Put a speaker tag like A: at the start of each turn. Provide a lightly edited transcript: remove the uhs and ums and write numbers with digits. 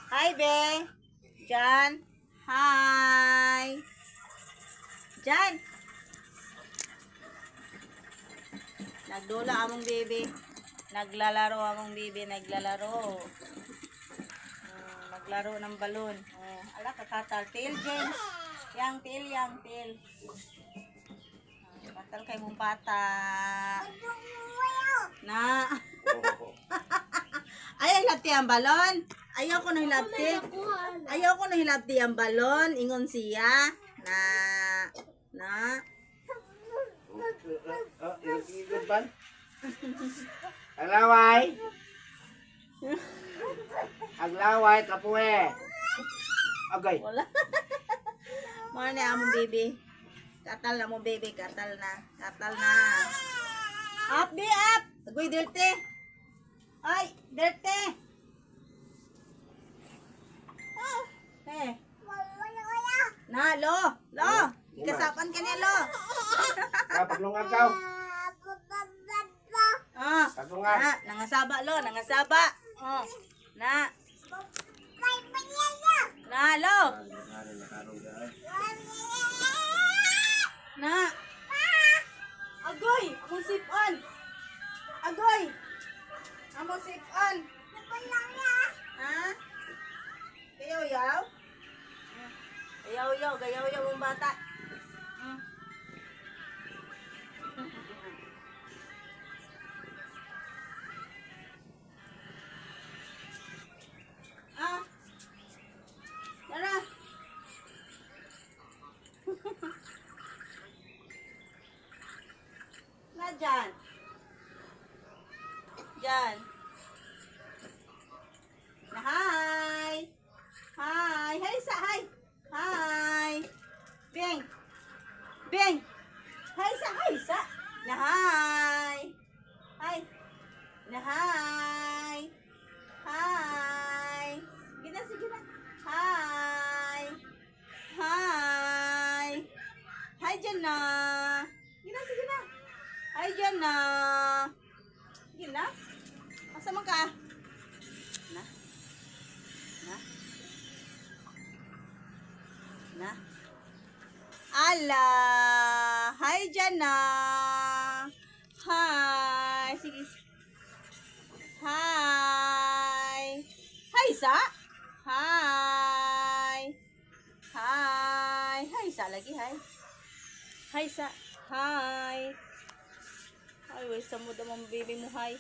A: Hi, be. Jan. Hi. Jan. Nagdula among baby. Naglalaro among baby. Naglalaro. Naglaro ng balon. Ala, kakatal. Tail, Jen. Yang tail. Katal kay mong bata. Na. Ay, hilabti ang balon. Ayaw ko na hilabti. Ang balon. Ingon siya. Na.
B: Aglaway, kapuwe. Okay.
A: Wala. Mga ni among baby. Katal na mo baby. Katal na. Up, be up. Agoy, dirty. Ay, dirty. Eh. Na, lo. Ikasapan ka niya, lo.
B: Paglungag ka. Paglungag.
A: Nangasaba, lo. Nangasaba. Na. Na, lo. Na. Agoy, among sipon. Among sipon. Ha? Gayaw-yaw? Gayaw-yaw ang bata. Tara. Na dyan. Na hi. Hi. Bing. Hi sa. Na hi. Na hi. Sige na. Hi. Hi dyan na. Sige na. Hi dyan na. Sige na. Asa man ka? Na. Ala. Hi dyan na. Hi. Sige. Hi. Hi sa. Hi sa lagi. Hi sa. Hi. Ay, wait, sa mo damang baby mo. Hi.